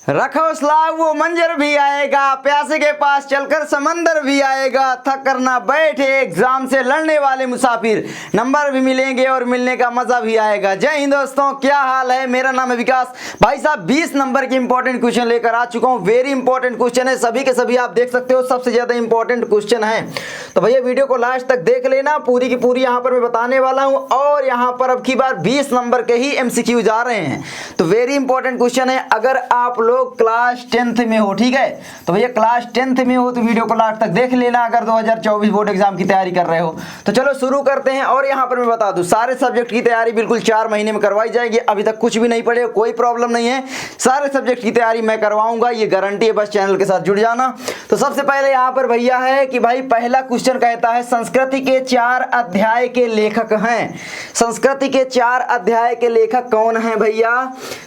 रखो सलाह वो मंजर भी आएगा, प्यासे के पास चलकर समंदर भी आएगा, थक कर ना बैठे एग्जाम से लड़ने वाले मुसाफिर, नंबर भी मिलेंगे और मिलने का मजा भी आएगा। जय हिंद दोस्तों, क्या हाल है? मेरा नाम है विकास। भाई साहब 20 नंबर के इंपॉर्टेंट क्वेश्चन लेकर आ चुका हूँ। वेरी इंपॉर्टेंट क्वेश्चन है, सभी के सभी आप देख सकते हो, सबसे ज्यादा इंपॉर्टेंट क्वेश्चन है। तो भैया वीडियो को लास्ट तक देख लेना, पूरी की पूरी यहाँ पर मैं बताने वाला हूँ। और यहाँ पर अब की बार 20 नंबर के ही MCQ जा रहे हैं। तो वेरी इंपॉर्टेंट क्वेश्चन है। अगर आप लोग क्लास 10th में हो, ठीक है, तो भैया क्लास 10th में हो तो वीडियो को लास्ट तक देख लेना। अगर 2024 बोर्ड एग्जाम की तैयारी कर रहे हो तो चलो शुरू करते हैं। और यहाँ पर मैं बता दूं, सारे सब्जेक्ट की तैयारी बिल्कुल 4 महीने में करवाई जाएगी। अभी तक कुछ भी नहीं पढ़े, कोई प्रॉब्लम नहीं है, सारे सब्जेक्ट की तैयारी मैं करवाऊंगा, ये गारंटी है। बस चैनल के साथ जुड़ जाना। तो सबसे पहले यहाँ पर भैया है कि भाई पहला क्वेश्चन कहता है संस्कृति के 4 अध्याय के लेखक हैं। संस्कृति के 4 अध्याय के लेखक कौन है भैया?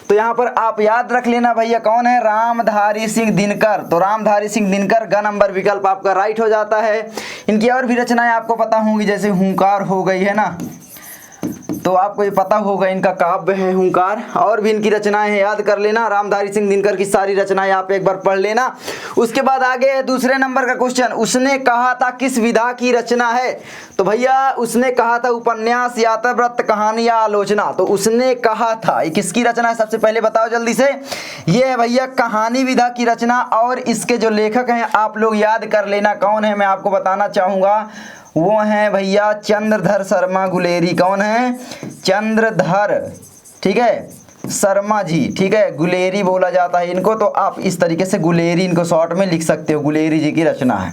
तो यहाँ पर आप याद रख लेना भैया कौन है, रामधारी सिंह दिनकर। तो रामधारी सिंह दिनकर ग नंबर विकल्प आपका राइट हो जाता है। इनकी और भी रचनाएं आपको पता होंगी, जैसे हुंकार हो गई है ना, तो आपको ये पता होगा इनका काव्य है हुंकार। और भी इनकी रचनाएं हैं, याद कर लेना। रामधारी सिंह दिनकर की सारी रचनाएं आप एक बार पढ़ लेना। उसके बाद आगे है दूसरे नंबर का क्वेश्चन, उसने कहा था किस विधा की रचना है? तो भैया उसने कहा था उपन्यास, यात्रावृत्त, कहानी या आलोचना। तो उसने कहा था ये किसकी रचना है? सबसे पहले बताओ जल्दी से। ये है भैया कहानी विधा की रचना। और इसके जो लेखक हैं आप लोग याद कर लेना कौन है, मैं आपको बताना चाहूँगा। वो हैं भैया चंद्रधर शर्मा गुलेरी। कौन है? चंद्रधर, ठीक है, शर्मा जी, ठीक है, गुलेरी बोला जाता है इनको। तो आप इस तरीके से गुलेरी इनको शॉर्ट में लिख सकते हो, गुलेरी जी की रचना है।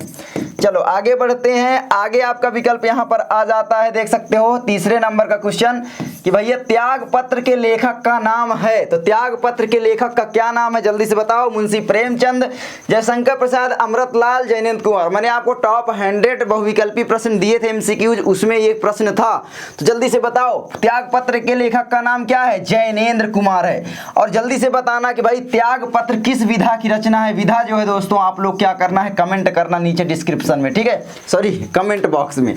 चलो आगे बढ़ते हैं। आगे आपका विकल्प यहाँ पर आ जाता है, देख सकते हो तीसरे नंबर का क्वेश्चन कि भैया त्याग पत्र के लेखक का नाम है। तो त्याग पत्र के लेखक का क्या नाम है? जल्दी से बताओ। मुंशी प्रेमचंद, जयशंकर प्रसाद, अमृतलाल, जयनेंद्र कुमार। मैंने आपको टॉप 100 बहुविकल्पी प्रश्न दिए थे MCQ, उसमें ये प्रश्न था। तो जल्दी से बताओ त्याग पत्र के लेखक का नाम क्या है? जयनेंद्र कुमार है। और जल्दी से बताना कि भाई त्याग पत्र किस विधा की रचना है। विधा जो है दोस्तों आप लोग क्या करना है, कमेंट करना नीचे डिस्क्रिप्शन में, ठीक है, सॉरी कमेंट बॉक्स में।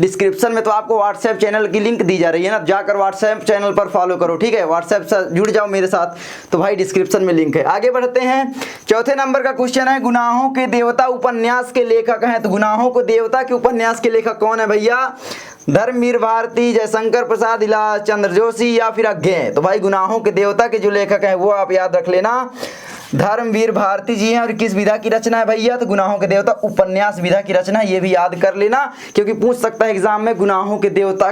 डिस्क्रिप्शन में तो आपको व्हाट्सएप चैनल की लिंक दी जा रही है ना, जाकर व्हाट्सएप चैनल पर फॉलो करो, ठीक है, व्हाट्सएप से जुड़ जाओ मेरे साथ। तो भाई डिस्क्रिप्शन में लिंक है। आगे बढ़ते हैं। चौथे नंबर का क्वेश्चन है गुनाहों के देवता उपन्यास के लेखक हैं। तो गुनाहों को देवता के उपन्यास के लेखक कौन है भैया? धर्मवीर भारती, जयशंकर प्रसाद, इलाज चंद्र जोशी या फिर अज्ञे। तो भाई गुनाहों के देवता के जो लेखक हैं वो आप याद रख लेना, धर्मवीर भारती जी हैं। और किस विधा की रचना है भैया? तो गुनाहों के देवता उपन्यास विधा की रचना है। ये भी याद कर लेना क्योंकि पूछ सकता है एग्जाम में गुनाहों के देवता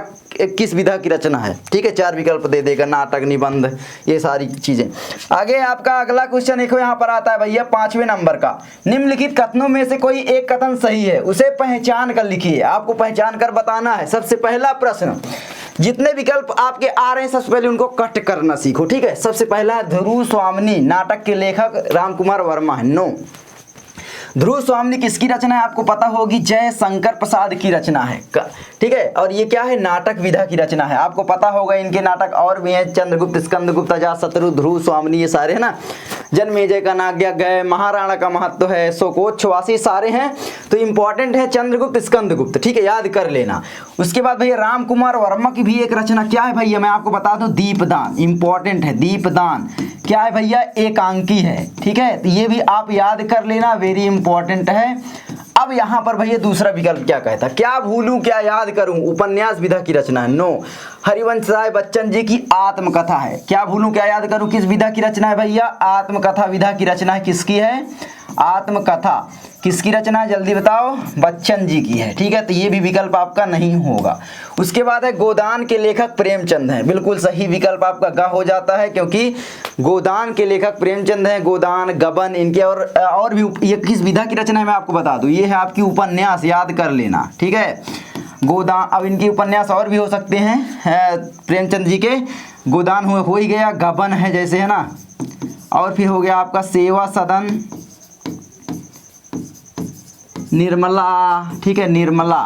किस विधा की रचना है, ठीक है। 4 विकल्प दे देगा, नाटक, निबंध, ये सारी चीजें। आगे आपका अगला क्वेश्चन देखो यहाँ पर आता है भैया 5वें नंबर का, निम्नलिखित कथनों में से कोई एक कथन सही है, उसे पहचान कर लिखिए। आपको पहचान कर बताना है। सबसे पहला प्रश्न, जितने विकल्प आपके आ रहे हैं सबसे पहले उनको कट करना सीखो, ठीक है। सबसे पहला है ध्रुव स्वामिनी, नाटक के लेखक रामकुमार वर्मा है, नो। ध्रुव स्वामिनी किसकी रचना है? आपको पता होगी, जयशंकर प्रसाद की रचना है, ठीक है। और ये क्या है? नाटक विधा की रचना है। आपको पता होगा इनके नाटक और भी हैं, चंद्रगुप्त, स्कंदगुप्त, अजातशत्रु, ध्रुव स्वामिनी, ये सारे है ना। जन्मेजय का नाट्यज्ञ, महाराणा का महत्व है, शोकोच्छ्वासी, सारे हैं। तो इंपॉर्टेंट है चंद्रगुप्त, स्कंदगुप्त, ठीक है, याद कर लेना। उसके बाद भैया रामकुमार वर्मा की भी एक रचना क्या है भैया? मैं आपको बता दूं, दीपदान, इंपॉर्टेंट है। दीपदान क्या है भैया? एकांकी है, ठीक है। तो ये भी आप याद कर लेना, वेरी इंपॉर्टेंट है। अब यहाँ पर भैया दूसरा विकल्प क्या कहता? क्या भूलूं क्या याद करूं, उपन्यास विधा की रचना है, नो। हरिवंश राय बच्चन जी की आत्मकथा है। क्या भूलूं क्या याद करूं किस विधा की रचना है भैया? आत्मकथा विधा की रचना है। किसकी है? आत्मकथा किसकी रचना है? जल्दी बताओ। बच्चन जी की है, ठीक है। तो ये भी विकल्प आपका नहीं होगा। उसके बाद है गोदान के लेखक प्रेमचंद हैं, बिल्कुल सही विकल्प आपका ग हो जाता है क्योंकि गोदान के लेखक प्रेमचंद हैं। गोदान, गबन, इनके और भी ये किस विधा की रचना है मैं आपको बता दूं, ये है आपकी उपन्यास, याद कर लेना, ठीक है। गोदान, अब इनकी उपन्यास और भी हो सकते हैं प्रेमचंद जी के। गोदान हो ही गया, गबन है जैसे, है ना। और फिर हो गया आपका सेवा सदन, निर्मला, ठीक है, निर्मला,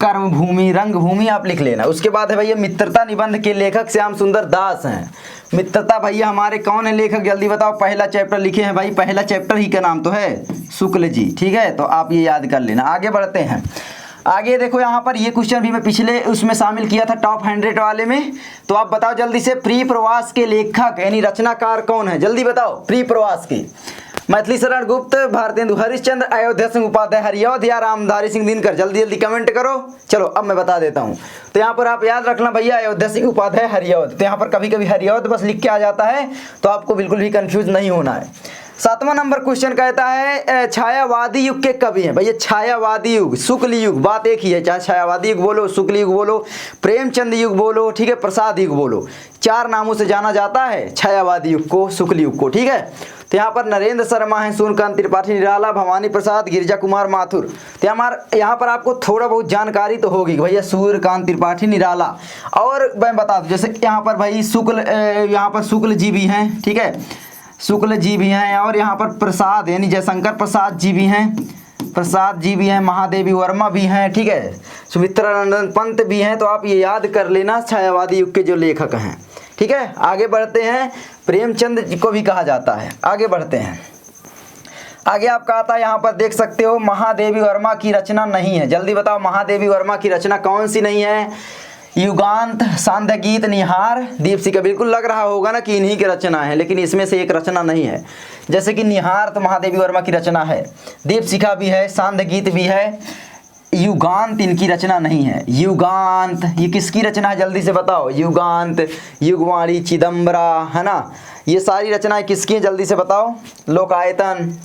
कर्मभूमि, रंगभूमि आप लिख लेना। उसके बाद है भैया मित्रता निबंध के लेखक श्याम सुंदर दास हैं। मित्रता भैया हमारे कौन है लेखक? जल्दी बताओ। पहला चैप्टर लिखे हैं भाई, पहला चैप्टर ही का नाम तो है शुक्ल जी, ठीक है। तो आप ये याद कर लेना। आगे बढ़ते हैं। आगे देखो यहाँ पर ये क्वेश्चन भी मैं पिछले उसमें शामिल किया था टॉप 100 वाले में। तो आप बताओ जल्दी से, प्रिय प्रवास के लेखक यानी रचनाकार कौन है, जल्दी बताओ। प्रिय प्रवास की मैथिली शरण गुप्त, भारतेंदु हरिश्चंद्र, अयोध्या सिंह उपाध्याय हरिऔध या रामधारी सिंह दिनकर, जल्दी जल्दी कमेंट करो। चलो अब मैं बता देता हूँ। तो यहाँ पर आप याद रखना भैया, अयोध्या सिंह उपाध्याय हरिऔध। तो यहाँ पर कभी कभी हरिऔध बस लिख के आ जाता है, तो आपको बिल्कुल भी कंफ्यूज नहीं होना है। 7वां नंबर क्वेश्चन कहता है छायावादी युग के कवि हैं। भैया छायावादी युग, शुक्ल युग, बात एक ही है, चाहे छायावादी युग बोलो, शुक्ल युग बोलो, प्रेमचंद युग बोलो, ठीक है, प्रसाद युग बोलो, 4 नामों से जाना जाता है छायावादी युग को, शुक्ल युग को, ठीक है। तो यहाँ पर नरेंद्र शर्मा है, सूर्यकांत त्रिपाठी निराला, भवानी प्रसाद, गिरिजा कुमार माथुर। तो यहाँ पर आपको थोड़ा बहुत जानकारी तो होगी भैया, सूर्यकांत त्रिपाठी निराला। और मैं बता दूँ जैसे यहाँ पर भाई यहाँ पर शुक्ल जी भी हैं, ठीक है, शुक्ल जी भी हैं, और यहाँ पर प्रसाद यानी जयशंकर प्रसाद जी भी हैं, महादेवी वर्मा भी हैं, ठीक है, सुमित्रानंदन पंत भी हैं। तो आप ये याद कर लेना छायावादी युग के जो लेखक हैं, ठीक है। आगे बढ़ते हैं, प्रेमचंद जी को भी कहा जाता है। आगे बढ़ते हैं, आगे आपका आता है यहाँ पर देख सकते हो, महादेवी वर्मा की रचना नहीं है, जल्दी बताओ महादेवी वर्मा की रचना कौन सी नहीं है। युगांत, सांध्य गीत, निहार, दीपशिखा, बिल्कुल लग रहा होगा ना कि इन्हीं की रचना है, लेकिन इसमें से एक रचना नहीं है। जैसे कि निहार तो महादेवी वर्मा की रचना है, दीपशिखा भी है, सांध्य गीत भी है, युगांत इनकी रचना नहीं है। युगांत ये किसकी रचना है, जल्दी से बताओ। युगांत, युगवाणी, चिदम्बरा, है ना, ये सारी रचनाएं किसकी हैं, जल्दी से बताओ। लोकायतन,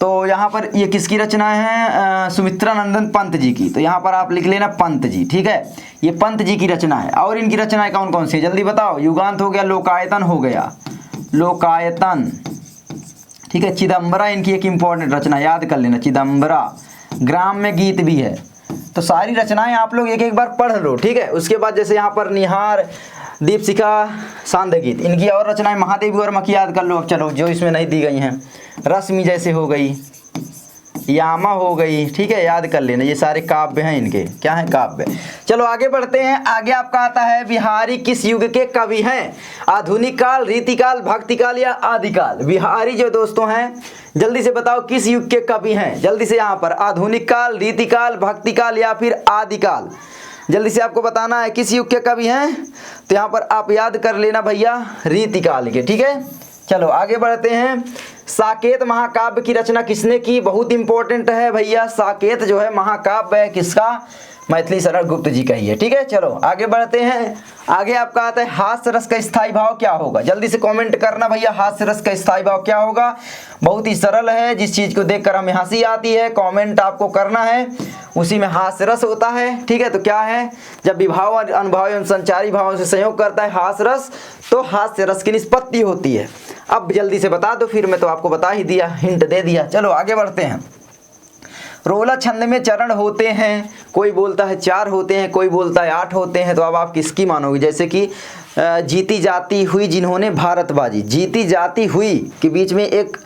तो यहाँ पर ये किसकी रचना है, सुमित्रानंदन पंत जी की। तो यहाँ पर आप लिख लेना पंत जी, ठीक है, ये पंत जी की रचना है। और इनकी रचनाएं कौन कौन सी है, जल्दी बताओ। युगांत हो गया, लोकायतन हो गया, लोकायतन, ठीक है। चिदम्बरा इनकी एक इंपॉर्टेंट रचना, याद कर लेना, चिदम्बरा। ग्राम्य गीत भी है। तो सारी रचनाएं आप लोग एक एक बार पढ़ लो, ठीक है। उसके बाद जैसे यहाँ पर निहार, दीपशिखा, सांध्य गीत, इनकी और रचनाएं महादेवी वर्मा की याद कर लो। अब चलो जो इसमें नहीं दी गई हैं, रश्मि जैसे हो गई, यामा हो गई, ठीक है, याद कर लेना, ये सारे काव्य हैं इनके, क्या है, काव्य। चलो आगे बढ़ते हैं। आगे आपका आता है बिहारी किस युग के कवि हैं, आधुनिक काल, रीतिकाल, भक्तिकाल या आदिकाल। बिहारी जो दोस्तों हैं जल्दी से बताओ किस युग के कवि हैं, जल्दी से यहाँ पर आधुनिक काल, रीतिकाल, भक्तिकाल या फिर आदिकाल, जल्दी से आपको बताना है किस युग के कवि हैं। तो यहाँ पर आप याद कर लेना भैया रीतिकाल के, ठीक है। चलो आगे बढ़ते हैं। साकेत महाकाव्य की रचना किसने की, बहुत इंपॉर्टेंट है भैया। साकेत जो है महाकाव्य है किसका, मैथिली शरण गुप्त जी का ही है, ठीक है। चलो आगे बढ़ते हैं। आगे आपका आता है हास्य रस का स्थायी भाव क्या होगा, जल्दी से कमेंट करना भैया, हास्य रस का स्थायी भाव क्या होगा। बहुत ही सरल है, जिस चीज़ को देखकर हमें हंसी आती है कमेंट आपको करना है, उसी में हास्य रस होता है, ठीक है। तो क्या है, जब विभाव अनुभाव एवं संचारी भावों से संयोग करता है हास्य रस, तो हास्य रस की निष्पत्ति होती है। अब जल्दी से बता दो, फिर मैं तो आपको बता ही दिया, हिंट दे दिया। चलो आगे बढ़ते हैं। रोला छंद में चरण होते हैं, कोई बोलता है 4 होते हैं, कोई बोलता है 8 होते हैं। तो अब आप किसकी मानोगे, जैसे कि जीती जाती हुई जिन्होंने भारत बाजी, जीती जाती हुई के बीच में एक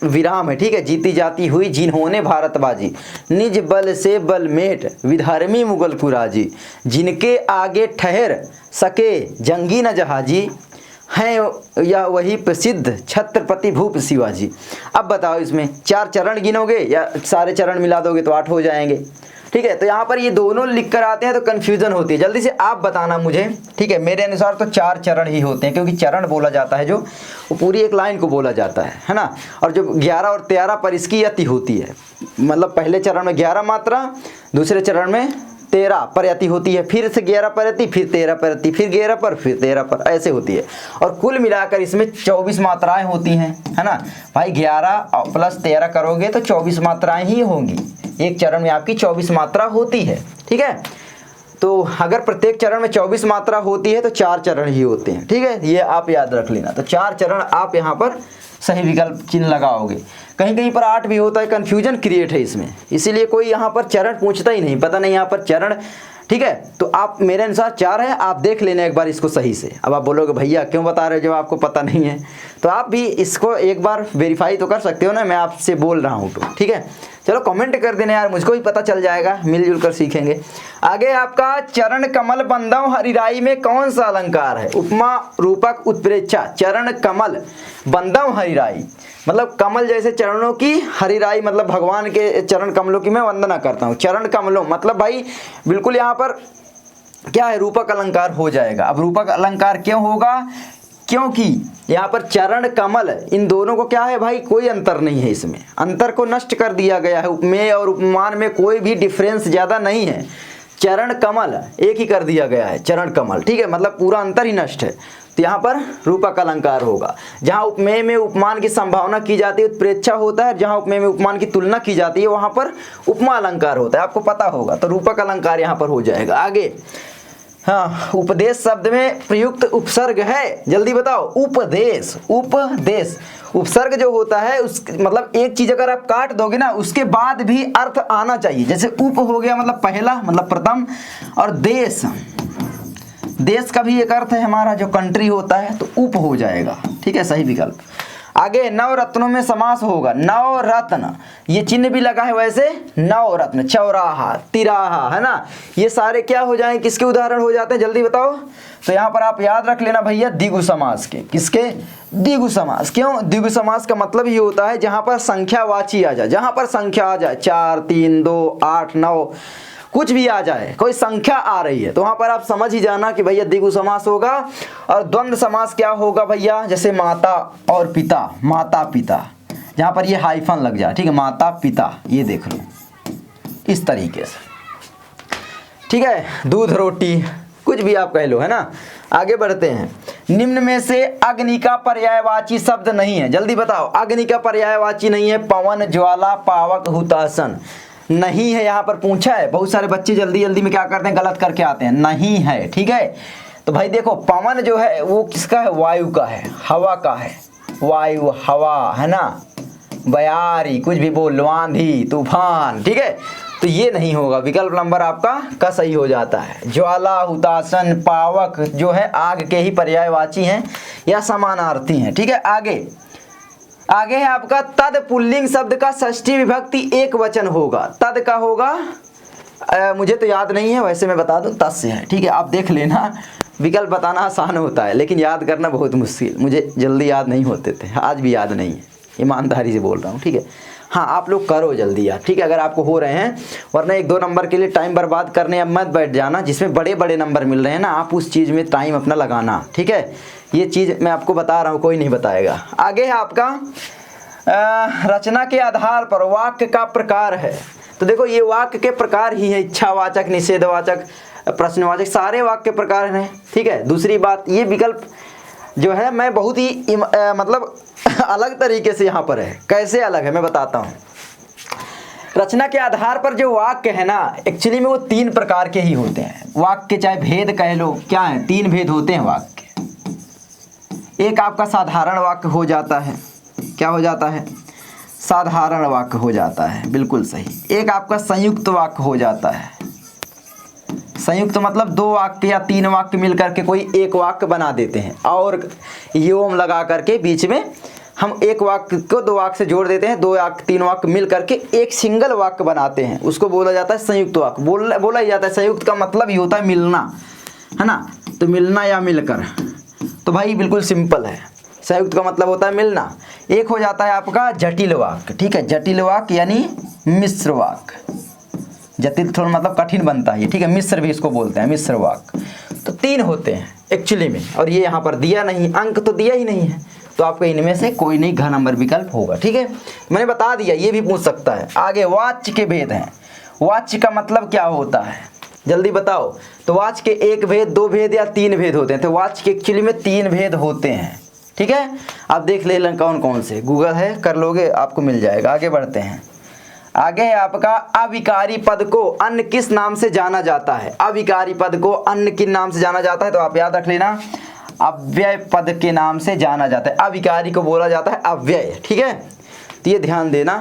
विराम है, ठीक है, जीती जाती हुई जिन्होंने भारत बाजी, निज बल से बलमेट विधर्मी मुगल कुराजी, जिनके आगे ठहर सके जंगी न जहाजी, हैं या वही प्रसिद्ध छत्रपति भूप शिवाजी। अब बताओ इसमें 4 चरण गिनोगे या सारे चरण मिला दोगे तो 8 हो जाएंगे, ठीक है। तो यहाँ पर ये दोनों लिख कर आते हैं तो कन्फ्यूजन होती है, जल्दी से आप बताना मुझे, ठीक है। मेरे अनुसार तो 4 चरण ही होते हैं, क्योंकि चरण बोला जाता है जो वो पूरी एक लाइन को बोला जाता है ना। और जो 11 और 13 पर इसकी यति होती है, मतलब पहले चरण में 11 मात्रा, दूसरे चरण में 13 पर यति होती है, फिर से 11 पर यति, फिर 13 पर यति, फिर 11 पर, फिर 13 पर, ऐसे होती है। और कुल मिलाकर इसमें 24 मात्राएं होती हैं, है ना भाई। 11 प्लस 13 करोगे तो 24 मात्राएं ही होंगी, एक चरण में आपकी 24 मात्रा होती है, ठीक है। तो अगर प्रत्येक चरण में 24 मात्रा होती है तो 4 चरण ही होते हैं, ठीक है, ये आप याद रख लेना। तो 4 चरण आप यहाँ पर सही विकल्प चिन्ह लगाओगे। कहीं कहीं पर 8 भी होता है, कन्फ्यूजन क्रिएट है इसमें, इसीलिए कोई यहाँ पर चरण पूछता ही नहीं, पता नहीं यहाँ पर चरण, ठीक है। तो आप मेरे अनुसार 4 है, आप देख लेना एक बार इसको सही से। अब आप बोलोगे भैया क्यों बता रहे हो जब आपको पता नहीं है, तो आप भी इसको एक बार वेरीफाई तो कर सकते हो ना, मैं आपसे बोल रहा हूँ तो, ठीक है। चलो कमेंट कर देना यार, मुझको भी पता चल जाएगा, मिलजुल कर सीखेंगे। आगे आपका चरण कमल बंदव हरिराई में कौन सा अलंकार है? उपमा रूपक उत्प्रेक्षा। चरण कमल बंदव हरिराई मतलब कमल जैसे चरणों की, हरिराई मतलब भगवान के चरण कमलों की मैं वंदना करता हूँ। चरण कमलों मतलब भाई बिल्कुल यहाँ पर क्या है, रूपक अलंकार हो जाएगा। अब रूपक अलंकार क्यों होगा? क्योंकि यहाँ पर चरण कमल इन दोनों को क्या है भाई, कोई अंतर नहीं है, इसमें अंतर को नष्ट कर दिया गया है। उपमेय और उपमान में कोई भी डिफरेंस ज़्यादा नहीं है, चरण कमल एक ही कर दिया गया है, चरण कमल, ठीक है, मतलब पूरा अंतर ही नष्ट है। तो यहाँ पर रूपक अलंकार होगा। जहाँ उपमेय में उपमान की संभावना की जाती है उत्प्रेक्षा होता है, जहाँ उपमेय में उपमान की तुलना की जाती है वहाँ पर उपमा अलंकार होता है, आपको पता होगा। तो रूपक अलंकार यहाँ पर हो जाएगा। आगे हाँ, उपदेश शब्द में प्रयुक्त उपसर्ग है, जल्दी बताओ। उपदेश, उपदेश उपसर्ग जो होता है उस मतलब एक चीज अगर आप काट दोगे ना उसके बाद भी अर्थ आना चाहिए। जैसे उप हो गया मतलब पहला, मतलब प्रथम, और देश, देश का भी एक अर्थ है हमारा जो कंट्री होता है, तो उप हो जाएगा, ठीक है, सही विकल्प। आगे नवरत्नों में समास होगा, नवरत्न, ये चिन्ह भी लगा है वैसे, नवरत्न, चौराहा, तिराहा, है ना, ये सारे क्या हो जाएंगे, किसके उदाहरण हो जाते हैं, जल्दी बताओ। तो यहाँ पर आप याद रख लेना भैया द्विगु समास के। किसके? द्विगु समास। क्यों? द्विगु समास का मतलब ये होता है जहाँ पर संख्यावाची आ जाए, जहाँ पर संख्या आ जाए, 4, 3, 2, 8, 9 कुछ भी आ जाए, कोई संख्या आ रही है तो वहां पर आप समझ ही जाना कि भैया द्विगु समास होगा। और द्वंद्व समास क्या होगा भैया? जैसे माता और पिता, माता पिता, जहां पर ये हाइफन लग जाए, ठीक है, माता पिता, ये देख लो इस तरीके से, ठीक है, दूध रोटी, कुछ भी आप कह लो, है ना। आगे बढ़ते हैं। निम्न में से अग्नि का पर्यायवाची शब्द नहीं है, जल्दी बताओ। अग्नि का पर्यायवाची नहीं है, पवन, ज्वाला, पावक, हुतासन, नहीं है। यहाँ पर पूछा है, बहुत सारे बच्चे जल्दी जल्दी में क्या करते हैं, गलत करके आते हैं, नहीं है, ठीक है। तो भाई देखो पवन जो है वो किसका है? वायु का है, हवा का है, वायु, हवा, है ना, बयारी, कुछ भी बोल लो, आंधी, तूफान, ठीक है। तो ये नहीं होगा, विकल्प नंबर आपका का सही हो जाता है। ज्वाला, हुतासन, पावक जो है आग के ही पर्यायवाची हैं या समानार्थी हैं, ठीक है। आगे है आपका तद पुल्लिंग शब्द का षष्ठी विभक्ति एक वचन होगा। तद का होगा मुझे तो याद नहीं है, वैसे मैं बता दूं तस्य है, ठीक है, आप देख लेना। विकल्प बताना आसान होता है लेकिन याद करना बहुत मुश्किल, मुझे जल्दी याद नहीं होते थे, आज भी याद नहीं है, ईमानदारी से बोल रहा हूँ, ठीक है। हाँ, आप लोग करो जल्दी यार, ठीक है, अगर आपको हो रहे हैं, वरना 1-2 नंबर के लिए टाइम बर्बाद करने अब मत बैठ जाना। जिसमें बड़े बड़े नंबर मिल रहे हैं ना, आप उस चीज़ में टाइम अपना लगाना, ठीक है। ये चीज़ मैं आपको बता रहा हूँ, कोई नहीं बताएगा। आगे है आपका रचना के आधार पर वाक्य का प्रकार है। तो देखो ये वाक्य के प्रकार ही है, इच्छावाचक, निषेधवाचक, प्रश्नवाचक, सारे वाक्य प्रकार हैं, ठीक है। दूसरी बात, ये विकल्प जो है मैं बहुत ही मतलब अलग तरीके से यहाँ पर है। कैसे अलग है मैं बताता हूँ। रचना के आधार पर जो वाक्य है ना, एक्चुअली में वो 3 प्रकार के ही होते हैं। वाक्य चाहे भेद कह लो, क्या है, 3 भेद होते हैं वाक्य। एक आपका साधारण वाक्य हो जाता है, क्या हो जाता है, साधारण वाक्य हो जाता है, बिल्कुल सही। एक आपका संयुक्त वाक्य हो जाता है। संयुक्त मतलब 2 वाक्य या 3 वाक्य मिलकर के कोई एक वाक्य बना देते हैं, और योम लगा करके बीच में हम एक वाक्य को 2 वाक्य से जोड़ देते हैं, 2 वाक्य 3 वाक्य मिल करके एक सिंगल वाक्य बनाते हैं, उसको बोला जाता है संयुक्त वाक्य। बोला ही जाता है, संयुक्त का मतलब ही होता है मिलना, है ना। तो मिलना या मिलकर, तो भाई बिल्कुल सिंपल है, संयुक्त का मतलब होता है मिलना। एक हो जाता है आपका जटिल वाक्य, ठीक है, जटिल वाक्य यानी मिश्र वाक्य। जटिल थोड़ा मतलब कठिन बनता है, ठीक है, मिश्र भी इसको बोलते हैं, मिश्र वाक्य। तो 3 होते हैं एक्चुअली में, और ये यहाँ पर दिया नहीं, अंक तो दिया ही नहीं है, तो आपको इनमें से कोई नहीं घ नंबर विकल्प होगा, ठीक है। मैंने बता दिया, ये भी पूछ सकता है। आगे वाच्य के भेद हैं। वाच्य का मतलब क्या होता है, जल्दी बताओ। तो वाच्य के 1 भेद, 2 भेद या 3 भेद होते हैं। तो वाच्य के एक्चुअली में 3 भेद होते हैं, ठीक है। आप देख ले कौन कौन से, गूगल है, कर लोगे आपको मिल जाएगा। आगे बढ़ते हैं। आगे है आपका अविकारी पद को अन्य किस नाम से जाना जाता है। अविकारी पद को अन्य किन नाम से जाना जाता है, तो आप याद रख लेना, अव्यय पद के नाम से जाना जाता है। अविकारी को बोला जाता है अव्यय, ठीक है, तो ये ध्यान देना।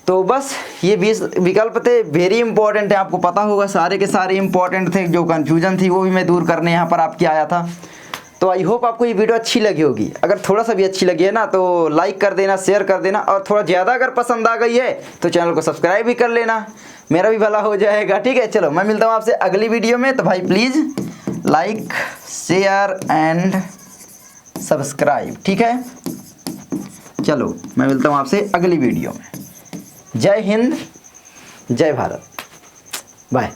तो बस ये 20 विकल्प थे, वेरी इंपॉर्टेंट है, आपको पता होगा सारे के सारे इंपॉर्टेंट थे। जो कन्फ्यूजन थी वो भी मैं दूर करने यहाँ पर आपकी आया था। तो आई होप आपको ये वीडियो अच्छी लगी होगी। अगर थोड़ा सा भी अच्छी लगी है ना तो लाइक कर देना, शेयर कर देना, और थोड़ा ज़्यादा अगर पसंद आ गई है तो चैनल को सब्सक्राइब भी कर लेना, मेरा भी भला हो जाएगा। ठीक है, चलो मैं मिलता हूँ आपसे अगली वीडियो में। तो भाई please like, share and subscribe. ठीक है, चलो मैं मिलता हूँ आपसे अगली वीडियो में। जय हिंद, जय भारत, बाय।